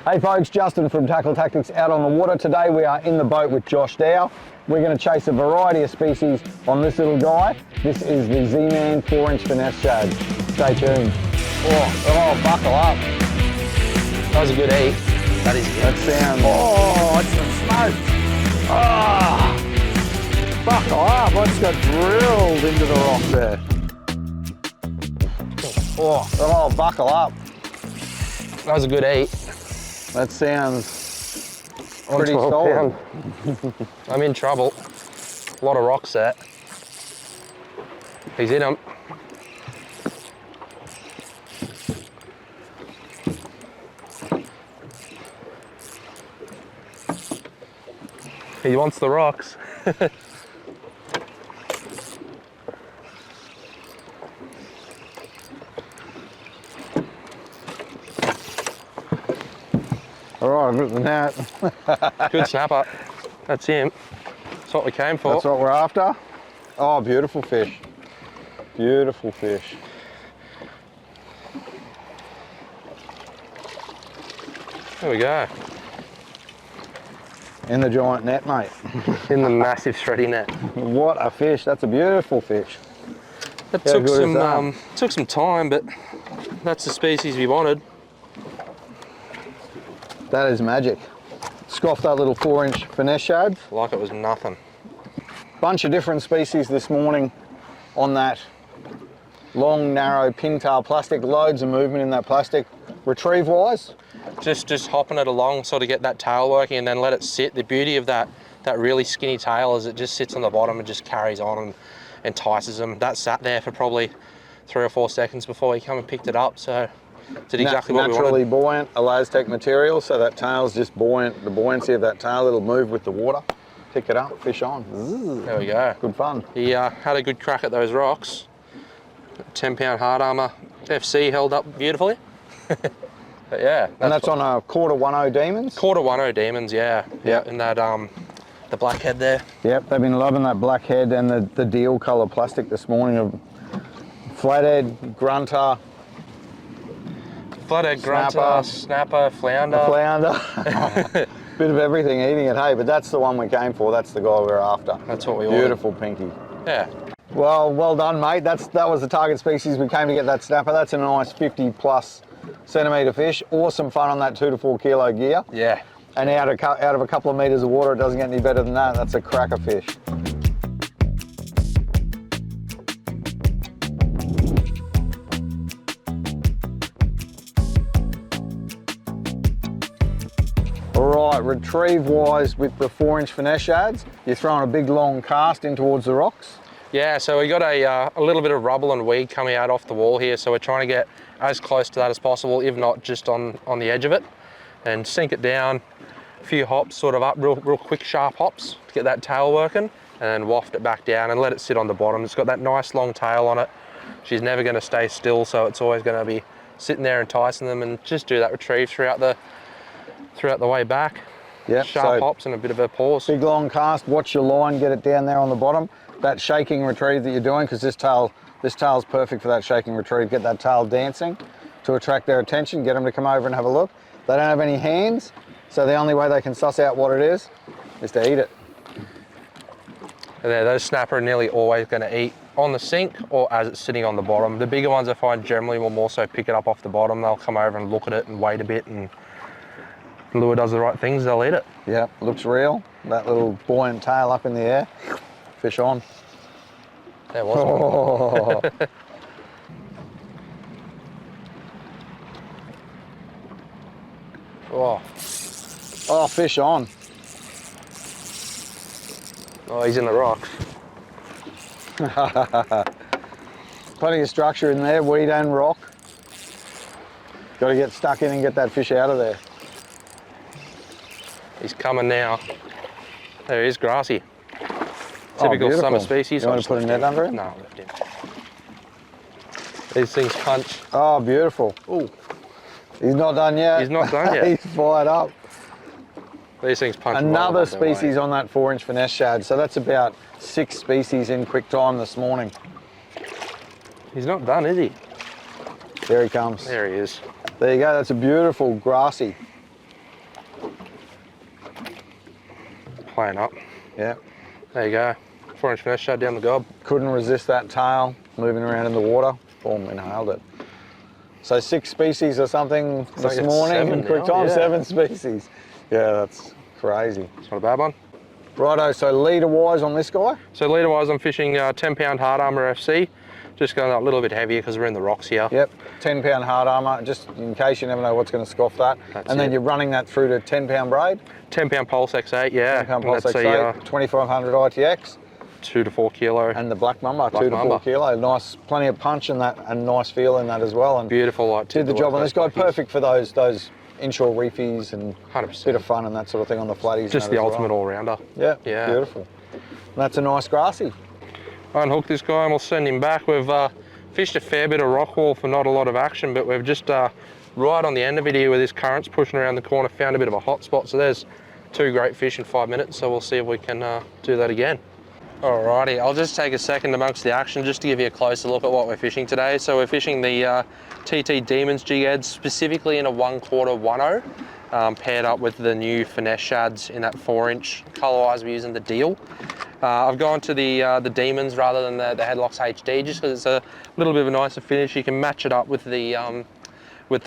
Hey folks, Justin from Tackle Tactics out on the water. Today we are in the boat with Josh Dow. We're going to chase a variety of species on this little guy. This is the ZMan 4-inch Finesse ShadZ. Stay tuned. Oh, buckle up. That was a good eat. That is good. That sounds... Oh, it's some smoke. Buckle up. I just got drilled into the rock there. Oh, buckle up. That was a good eat. That sounds pretty solid. I'm in trouble. A lot of rocks there. He's in them. He wants the rocks. All right, I've got the net. Good snapper. That's him. That's what we came for. That's what we're after. Oh, beautiful fish. Beautiful fish. There we go. In the giant net, mate. In the massive shreddy net. What a fish. That's a beautiful fish. That took some time, but that's the species we wanted. That is magic. Scoffed that little 4-inch Finesse ShadZ. Like it was nothing. Bunch of different species this morning on that long, narrow pintail plastic. Loads of movement in that plastic. Retrieve-wise? Just hopping it along, sort of get that tail working and then let it sit. The beauty of that really skinny tail is it just sits on the bottom and just carries on and entices them. That sat there for probably 3 or 4 seconds before he come and picked it up, so did exactly what we wanted. Naturally buoyant, Elastec material, so that tail's just buoyant. The buoyancy of that tail, it'll move with the water. Pick it up, fish on. Zzz. There we go. Good fun. He had a good crack at those rocks. 10-pound hard armour FC held up beautifully. But yeah. And that's on a quarter 1.0 DemonZ? Quarter 1.0 DemonZ, yeah. Yep. And that the blackhead there. Yep, they've been loving that blackhead and the deal colour plastic this morning of flathead, grunter. Flathead, grunter, snapper, flounder. Bit of everything eating it, hey, but that's the one we came for. That's the guy we're after. That's what we wanted. Beautiful pinky. Yeah. Well done, mate. That was the target species. We came to get that snapper. That's a nice 50+ centimetre fish. Awesome fun on that 2 to 4 kilo gear. Yeah. And out of a couple of metres of water, it doesn't get any better than that. That's a cracker fish. All right, retrieve-wise with the 4-inch Finesse ShadZ, you're throwing a big long cast in towards the rocks? Yeah, so we got a little bit of rubble and weed coming out off the wall here, so we're trying to get as close to that as possible, if not just on the edge of it, and sink it down, a few hops sort of up, real quick sharp hops to get that tail working, and then waft it back down and let it sit on the bottom. It's got that nice long tail on it. She's never going to stay still, so it's always going to be sitting there enticing them, and just do that retrieve throughout the way back. Yep, sharp hops and a bit of a pause. Big long cast, watch your line, get it down there on the bottom. That shaking retrieve that you're doing, because this tail's perfect for that shaking retrieve. Get that tail dancing to attract their attention, get them to come over and have a look. They don't have any hands, so the only way they can suss out what it is to eat it. And those snapper are nearly always going to eat on the sink or as it's sitting on the bottom. The bigger ones I find generally will more so pick it up off the bottom. They'll come over and look at it and wait a bit, and the lure does the right things, they'll eat it. Yeah, looks real. That little buoyant tail up in the air. Fish on. There was one. Oh, fish on. Oh, he's in the rocks. Plenty of structure in there, weed and rock. Got to get stuck in and get that fish out of there. He's coming now. There he is, grassy. Typical summer species. You want to put a net under him? No, I left him. These things punch. Oh, beautiful. Ooh. He's not done yet. He's not done yet. He's fired up. These things punch. Another species on that 4-inch Finesse ShadZ. So that's about 6 species in quick time this morning. He's not done, is he? There he comes. There he is. There you go. That's a beautiful grassy. playing up. Yeah. There you go. 4-inch finesse shad down the gob. Couldn't resist that tail moving around in the water. Boom, inhaled it. So 6 species or something this morning in quick time, 7 species. Yeah, that's crazy. It's not a bad one. Righto, so leader wise on this guy? So leader wise, I'm fishing 10-pound hard Armour FC. Just going a little bit heavier because we're in the rocks here. Yep, 10-pound hard Armour, just in case you never know what's going to scoff that. And then you're running that through to 10-pound braid? 10-pound Pulse X8, yeah. 10-pound Pulse X8, 2500 ITX. 2 to 4 kilo. And the black Mamba, 2 to 4 kilo. Nice, plenty of punch in that, and nice feel in that as well. And beautiful light tip. Did the job on this guy, perfect for those inshore reefies and 100%. Bit of fun and that sort of thing on the flatties. Just the ultimate all-rounder. Yeah, beautiful. And that's a nice grassy. Unhook this guy and we'll send him back. We've fished a fair bit of rock wall for not a lot of action, but we've just right on the end of it here where this current's pushing around the corner, found a bit of a hot spot. So there's 2 great fish in 5 minutes. So we'll see if we can do that again. Alrighty, I'll just take a second amongst the action just to give you a closer look at what we're fishing today. So we're fishing the TT DemonZ Jigheads, specifically in a 1/4 1/0, paired up with the new Finesse ShadZ in that 4-inch. Color-wise, we're using the deal. I've gone to the DemonZ rather than the Headlocks HD, just because it's a little bit of a nicer finish. You can match it up with the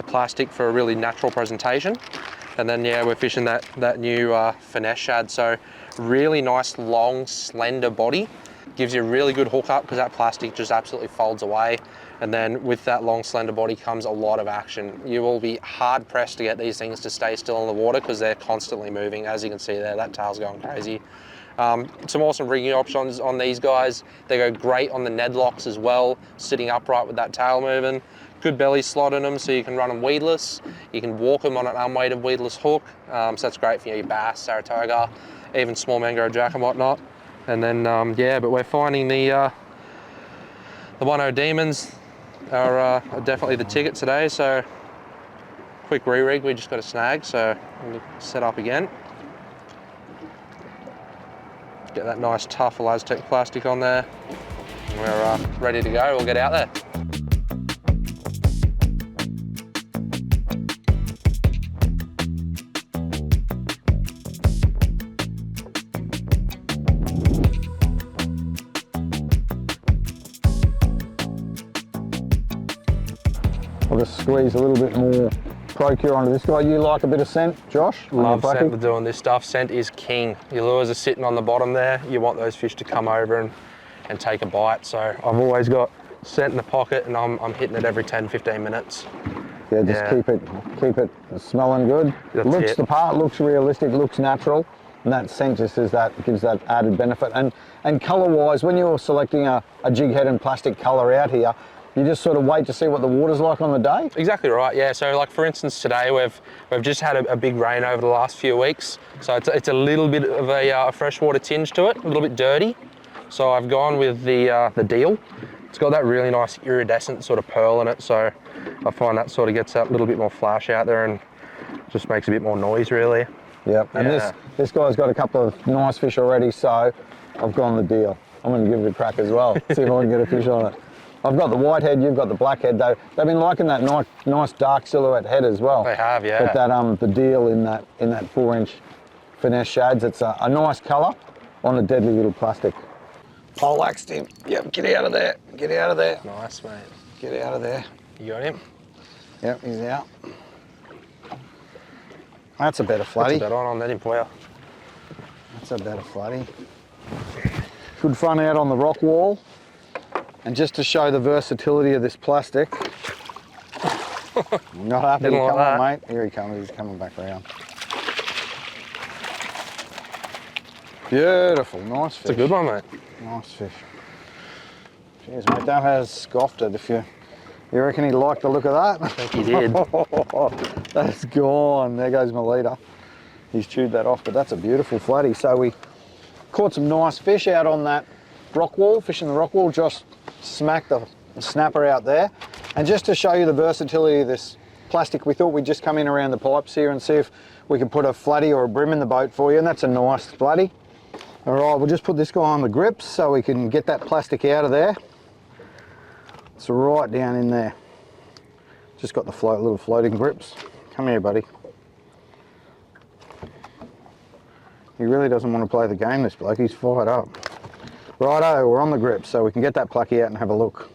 plastic for a really natural presentation. And then yeah, we're fishing that new Finesse ShadZ. So really nice, long, slender body. Gives you a really good hookup because that plastic just absolutely folds away. And then with that long, slender body comes a lot of action. You will be hard pressed to get these things to stay still in the water because they're constantly moving. As you can see there, that tail's going crazy. Some awesome rigging options on these guys. They go great on the Ned locks as well, sitting upright with that tail moving. Good belly slot in them, so you can run them weedless. You can walk them on an unweighted weedless hook. So that's great for your bass, Saratoga, even small mangrove jack and whatnot. And then, yeah, but we're finding the 1/0 DemonZ are definitely the ticket today. So quick re-rig, we just got a snag, so we'll set up again. Get that nice tough Elastec plastic on there. And we're ready to go, we'll get out there. I'll just squeeze a little bit more Procure onto this guy. You like a bit of scent, Josh? Love scent with doing this stuff. Scent is king. Your lures are sitting on the bottom there. You want those fish to come over and take a bite. So I've always got scent in the pocket and I'm hitting it every 10-15 minutes. Yeah, just keep it smelling good. Looks the part, looks realistic, looks natural. And that scent just gives that added benefit. And colour-wise, when you're selecting a jig head and plastic colour out here, you just sort of wait to see what the water's like on the day? Exactly right, yeah. So like for instance today we've just had a big rain over the last few weeks. So it's a little bit of a freshwater tinge to it, a little bit dirty. So I've gone with the deal. It's got that really nice iridescent sort of pearl in it. So I find that sort of gets that little bit more flash out there and just makes a bit more noise really. Yep, and this guy's got a couple of nice fish already, so I've gone the deal. I'm going to give it a crack as well, see if I can get a fish on it. I've got the white head, you've got the black head though. They've been liking that nice dark silhouette head as well. They have, yeah. But that the deal in that 4-inch Finesse ShadZ, it's a nice colour on a deadly little plastic. Poleaxed him. Yep, get out of there. Get out of there. Nice, mate. Get out of there. You got him? Yep, he's out. That's a better flatty. That's a better one on that him for you. That's a better flatty. Good fun out on the rock wall. And just to show the versatility of this plastic. Not happy. Come on, mate. Here he comes. He's coming back around. Beautiful. Nice fish. It's a good one, mate. Nice fish. Cheers, mate. That has scoffed it. If you reckon he liked the look of that? I think he did. That's gone. There goes my leader. He's chewed that off, but that's a beautiful flatty. So we caught some nice fish out on that rock wall, fishing the rock wall. Josh smacked the snapper out there. And just to show you the versatility of this plastic, we thought we'd just come in around the pipes here and see if we could put a flatty or a brim in the boat for you. And that's a nice flatty. All right, we'll just put this guy on the grips so we can get that plastic out of there. It's right down in there. Just got the little floating grips. Come here, buddy. He really doesn't want to play the game, this bloke. He's fired up. Righto, we're on the grip, so we can get that plucky out and have a look.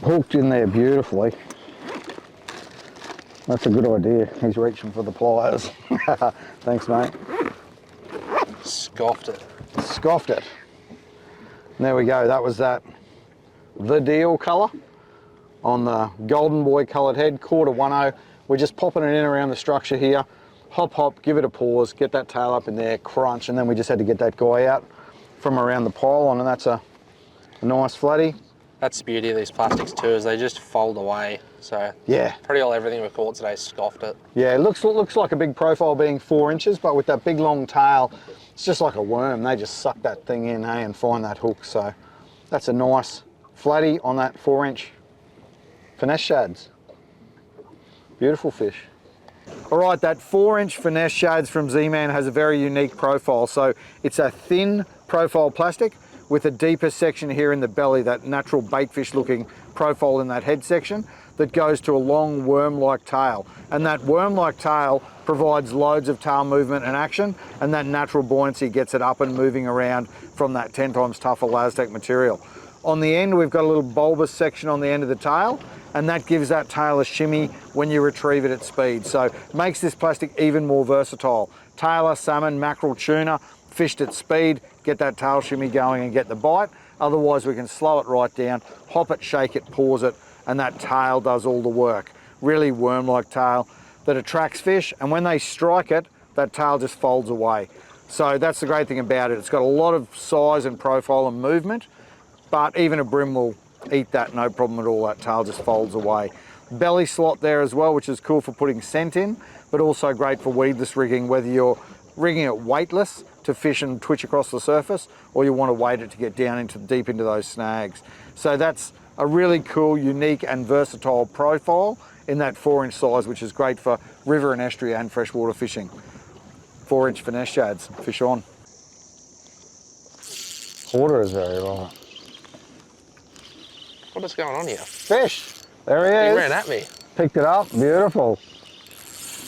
Hooked in there beautifully. That's a good idea. He's reaching for the pliers. Thanks, mate. Scoffed it. Scoffed it. And there we go. That was that the deal colour on the golden boy coloured head, quarter 1/0. We're just popping it in around the structure here. Hop, hop, give it a pause, get that tail up in there, crunch, and then we just had to get that guy out from around the pylon, and that's a nice flatty. That's the beauty of these plastics too, is they just fold away. So yeah, pretty well everything we've caught today scoffed it. Yeah, it looks like a big profile being 4 inches, but with that big long tail, it's just like a worm. They just suck that thing in, hey, and find that hook. So that's a nice flatty on that 4-inch Finesse ShadZ. Beautiful fish. All right, that 4-inch Finesse ShadZ from ZMan has a very unique profile. So it's a thin profile plastic with a deeper section here in the belly, that natural baitfish looking profile in that head section that goes to a long worm-like tail. And that worm-like tail provides loads of tail movement and action, and that natural buoyancy gets it up and moving around from that 10 times tougher Laztec material. On the end, we've got a little bulbous section on the end of the tail, and that gives that tail a shimmy when you retrieve it at speed. So makes this plastic even more versatile. Tailor, salmon, mackerel, tuna, fished at speed, get that tail shimmy going and get the bite. Otherwise, we can slow it right down, hop it, shake it, pause it, and that tail does all the work. Really worm-like tail that attracts fish, and when they strike it, that tail just folds away. So that's the great thing about it. It's got a lot of size and profile and movement, but even a brim will eat that, no problem at all. That tail just folds away. Belly slot there as well, which is cool for putting scent in, but also great for weedless rigging, whether you're rigging it weightless to fish and twitch across the surface, or you want to weight it to get down deep into those snags. So that's a really cool, unique and versatile profile in that 4-inch size, which is great for river and estuary and freshwater fishing. 4-inch Finesse ShadZ, fish on. Water is very long. What is going on here? Fish, there he is. He ran at me. Picked it up, beautiful.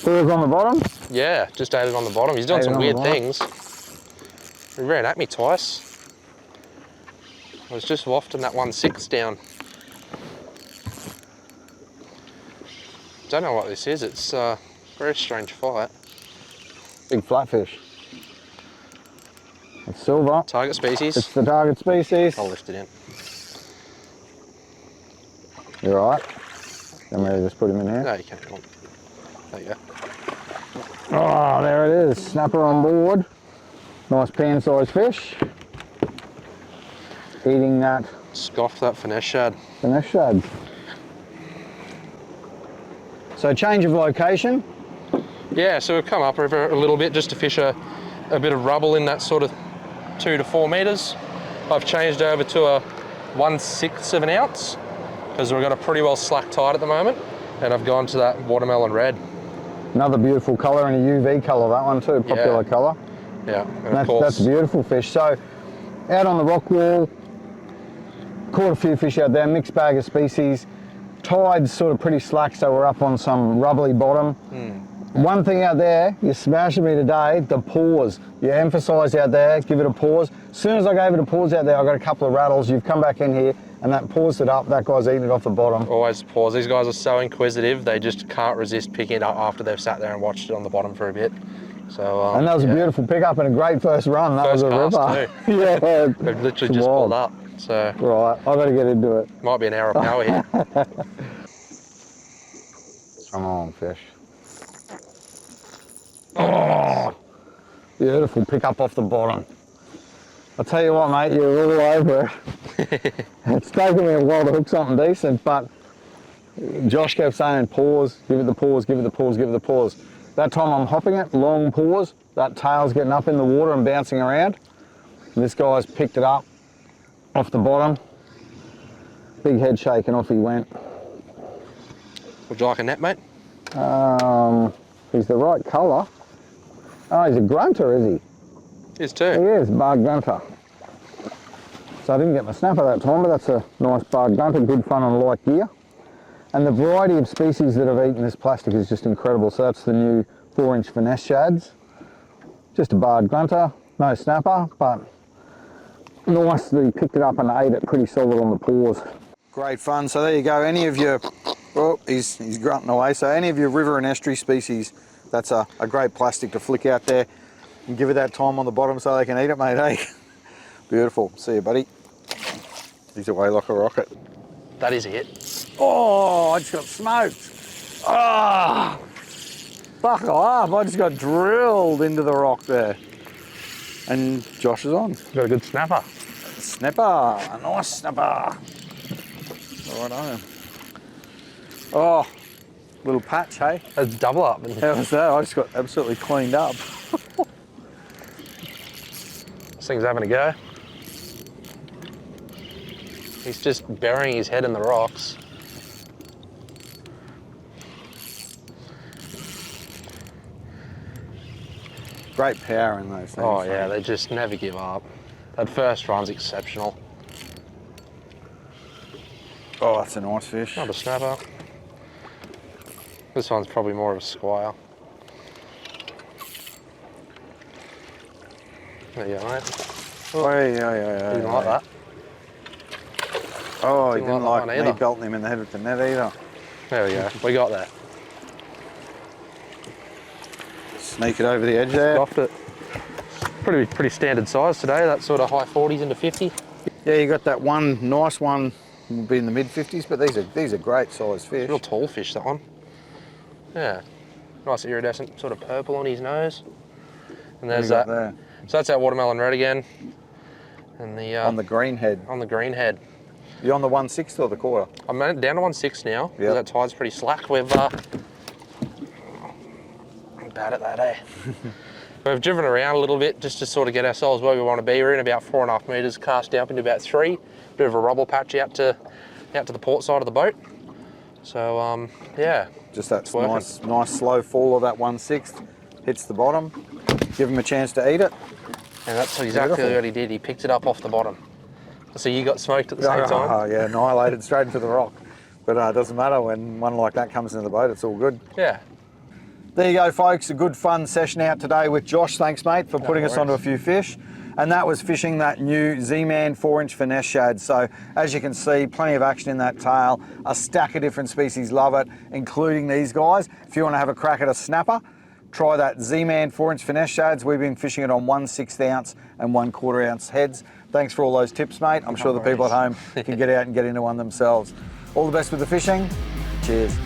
Lures on the bottom? Yeah, just ate it on the bottom. He's doing some weird things. He ran at me twice. I was just wafting that 1/6 down. Don't know what this is. It's a very strange fight. Big flatfish. It's silver. Target species. It's the target species. I'll lift it in. You're all right. I'm ready to just put him in here. No, you can't. There you go. Oh, there it is. Snapper on board. Nice pan-sized fish. Eating that. Scoffed that Finesse ShadZ. Finesse ShadZ. So change of location. Yeah, so we've come upriver a little bit just to fish a bit of rubble in that sort of 2 to 4 metres. I've changed over to a 1/6 of an ounce because we've got a pretty well slack tide at the moment, and I've gone to that watermelon red. Another beautiful colour, and a UV colour, that one too, popular colour. Yeah, and of course. That's a beautiful fish. So out on the rock wall, caught a few fish out there, mixed bag of species. Tide's sort of pretty slack, so we're up on some rubbly bottom. One thing out there, you're smashing me today, the pause. You emphasise out there, give it a pause. As soon as I gave it a pause out there, I got a couple of rattles. You've come back in here and that paused it up. That guy's eating it off the bottom. Always pause. These guys are so inquisitive, they just can't resist picking it up after they've sat there and watched it on the bottom for a bit. So, and that was a beautiful pickup and a great first run. That was a ripper. Yeah, they've literally just pulled up. So right, I've got to get into it. Might be an hour of power here. Come on, fish. Oh, beautiful pick up off the bottom. I'll tell you what, mate, you're all over it. It's taken me a while to hook something decent, but Josh kept saying pause, give it the pause, give it the pause, give it the pause. That time I'm hopping it, long pause, that tail's getting up in the water and bouncing around. And this guy's picked it up off the bottom. Big head shake and off he went. Would you like a net, mate? He's the right colour. Oh, he's a grunter, is he? He is too. He is, bar grunter. So I didn't get my snapper that time, but that's a nice bar grunter, good fun on light gear. And the variety of species that have eaten this plastic is just incredible. So that's the new 4-inch Finesse ShadZ. Just a barred grunter, no snapper, but nice that he picked it up and ate it pretty solid on the paws. Great fun. So there you go. Any of your, oh, he's grunting away. So any of your river and estuary species, that's a great plastic to flick out there and give it that time on the bottom so they can eat it, mate, hey? Beautiful. See you, buddy. He's away like a rocket. That is it. Oh, I just got smoked. Ah, fuck off. I just got drilled into the rock there. And Josh is on. Got a good snapper. Snapper, a nice snapper. Right on. Oh, little patch, hey? That's double up. How was that? I just got absolutely cleaned up. This thing's having a go. He's just burying his head in the rocks. Great power in those things. Oh yeah, they just never give up. That first run's exceptional. Oh, that's a nice fish. Not a snapper. This one's probably more of a squire. There you go, mate. Oh, yeah. Didn't like that. Oh, he didn't like that me belting him in the head with the net either. There we go. We got that. Sneak it over the edge there. Scoffed it. Pretty standard size today. That sort of high 40s into 50. Yeah, you got that one nice one. Will be in the mid 50s, but these are great size fish. Real tall fish, that one. Yeah. Nice iridescent sort of purple on his nose. And there's that. There? So that's our watermelon red again. And the on the green head. On the green head. You on the 1/6 or the quarter? I'm down to 1/6 now, because that tide's pretty slack. We've I'm bad at that, eh? We've driven around a little bit just to sort of get ourselves where we want to be. We're in about 4.5 metres, cast down into about 3. Bit of a rubble patch out to the port side of the boat. So yeah. Just that nice slow fall of that 1/6 hits the bottom. Give him a chance to eat it. And that's exactly what he did. He picked it up off the bottom. So you got smoked at the same time? Oh yeah, annihilated straight into the rock. But it doesn't matter when one like that comes into the boat, it's all good. Yeah. There you go, folks. A good fun session out today with Josh. Thanks, mate, for putting us onto a few fish. And that was fishing that new ZMan 4-inch Finesse ShadZ. So as you can see, plenty of action in that tail. A stack of different species love it, including these guys. If you want to have a crack at a snapper, try that ZMan 4-inch Finesse ShadZ. We've been fishing it on 1/6 ounce and 1/4 ounce heads. Thanks for all those tips, mate. I'm sure the people at home can get out and get into one themselves. All the best with the fishing. Cheers.